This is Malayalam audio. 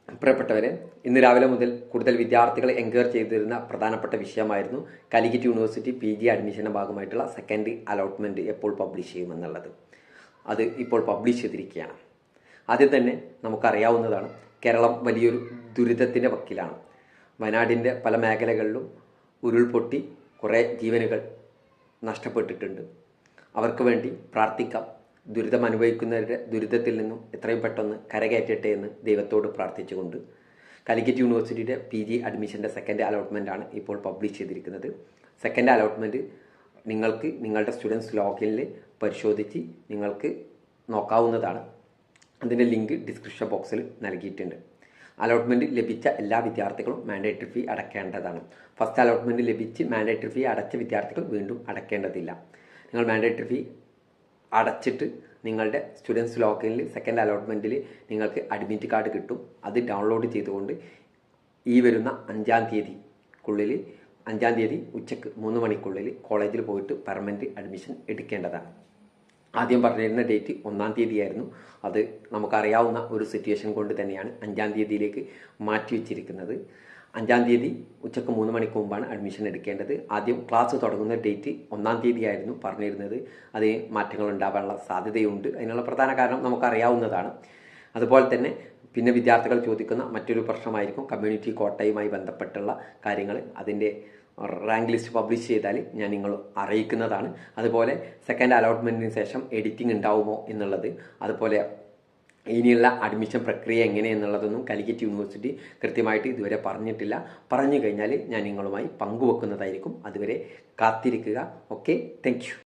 പ്രിയപ്പെട്ടവരെ, ഇന്ന് രാവിലെ മുതൽ കൂടുതൽ വിദ്യാർത്ഥികളെ എൻകറേജ് ചെയ്തിരുന്ന പ്രധാനപ്പെട്ട വിഷയമായിരുന്നു കാലിക്കറ്റ് യൂണിവേഴ്സിറ്റി PG അഡ്മിഷൻ്റെ ഭാഗമായിട്ടുള്ള സെക്കൻഡ് അലോട്ട്മെൻറ്റ് എപ്പോൾ പബ്ലിഷ് ചെയ്യുമെന്നുള്ളത്. അത് ഇപ്പോൾ പബ്ലിഷ് ചെയ്തിരിക്കുകയാണ്. ആദ്യം തന്നെ നമുക്കറിയാവുന്നതാണ്, കേരളം വലിയൊരു ദുരിതത്തിൻ്റെ വക്കിലാണ്. വയനാടിൻ്റെ പല മേഖലകളിലും ഉരുൾപൊട്ടി കുറേ ജീവനുകൾ നഷ്ടപ്പെട്ടിട്ടുണ്ട്. അവർക്ക് വേണ്ടി പ്രാർത്ഥിക്കാം. ദുരിതം അനുഭവിക്കുന്നവരുടെ ദുരിതത്തിൽ നിന്നും എത്രയും പെട്ടെന്ന് കരകയറ്റട്ടെ എന്ന് ദൈവത്തോട് പ്രാർത്ഥിച്ചുകൊണ്ട് കാലിക്കറ്റ് യൂണിവേഴ്സിറ്റിയുടെ PG അഡ്മിഷൻ്റെ സെക്കൻഡ് അലോട്ട്മെൻറ്റാണ് ഇപ്പോൾ പബ്ലിഷ് ചെയ്തിരിക്കുന്നത്. സെക്കൻഡ് അലോട്ട്മെൻറ്റ് നിങ്ങൾക്ക് നിങ്ങളുടെ സ്റ്റുഡൻസ് ലോഗിനിൽ പരിശോധിച്ച് നിങ്ങൾക്ക് നോക്കാവുന്നതാണ്. അതിൻ്റെ ലിങ്ക് ഡിസ്ക്രിപ്ഷൻ ബോക്സിൽ നൽകിയിട്ടുണ്ട്. അലോട്ട്മെൻറ്റ് ലഭിച്ച എല്ലാ വിദ്യാർത്ഥികളും മാൻഡേറ്ററി ഫീ അടയ്ക്കേണ്ടതാണ്. ഫസ്റ്റ് അലോട്ട്മെൻറ്റ് ലഭിച്ച് മാൻഡേറ്ററി ഫീ അടച്ച വിദ്യാർത്ഥികൾ വീണ്ടും അടയ്ക്കേണ്ടതില്ല. നിങ്ങൾ മാൻഡേറ്ററി ഫീ അടച്ചിട്ട് നിങ്ങളുടെ സ്റ്റുഡൻസ് ലോഗിനിൽ സെക്കൻഡ് അലോട്ട്മെൻറ്റിൽ നിങ്ങൾക്ക് അഡ്മിറ്റ് കാർഡ് കിട്ടും. അത് ഡൗൺലോഡ് ചെയ്തുകൊണ്ട് ഈ വരുന്ന 5-ാം തീയതി ഉച്ചയ്ക്ക് 3 മണിക്കുള്ളിൽ കോളേജിൽ പോയിട്ട് പെർമനൻറ്റ് അഡ്മിഷൻ എടുക്കേണ്ടതാണ്. ആദ്യം പറഞ്ഞിരുന്ന ഡേറ്റ് 1-ാം തീയതിയായിരുന്നു. അത് നമുക്കറിയാവുന്ന ഒരു സിറ്റുവേഷൻ കൊണ്ട് തന്നെയാണ് 5-ാം തീയതിയിലേക്ക് മാറ്റി വെച്ചിരിക്കുന്നത്. 5-ാം തീയതി ഉച്ചയ്ക്ക് 3 മണിക്ക് മുമ്പാണ് അഡ്മിഷൻ എടുക്കേണ്ടത്. ആദ്യം ക്ലാസ് തുടങ്ങുന്ന ഡേറ്റ് 1-ാം തീയതിയായിരുന്നു പറഞ്ഞിരുന്നത്. അതിന് മാറ്റങ്ങൾ ഉണ്ടാവാനുള്ള സാധ്യതയുണ്ട്. അതിനുള്ള പ്രധാന കാരണം നമുക്കറിയാവുന്നതാണ്. അതുപോലെ തന്നെ പിന്നെ വിദ്യാർത്ഥികൾ ചോദിക്കുന്ന മറ്റൊരു പ്രശ്നമായിരിക്കും കമ്മ്യൂണിറ്റി കോട്ടയുമായി ബന്ധപ്പെട്ടുള്ള കാര്യങ്ങൾ. അതിൻ്റെ റാങ്ക് ലിസ്റ്റ് പബ്ലിഷ് ചെയ്താൽ ഞാൻ നിങ്ങൾ അറിയിക്കുന്നതാണ്. അതുപോലെ സെക്കൻഡ് അലോട്ട്മെൻറ്റിന് ശേഷം എഡിറ്റിംഗ് ഉണ്ടാവുമോ എന്നുള്ളത്, അതുപോലെ ഇനിയുള്ള അഡ്മിഷൻ പ്രക്രിയ എങ്ങനെയെന്നുള്ളതൊന്നും കാലിക്കറ്റ് യൂണിവേഴ്സിറ്റി കൃത്യമായിട്ട് ഇതുവരെ പറഞ്ഞിട്ടില്ല. പറഞ്ഞു കഴിഞ്ഞാൽ ഞാൻ നിങ്ങളുമായി പങ്കുവെക്കുന്നതായിരിക്കും. അതുവരെ കാത്തിരിക്കുക. Okay, thank you.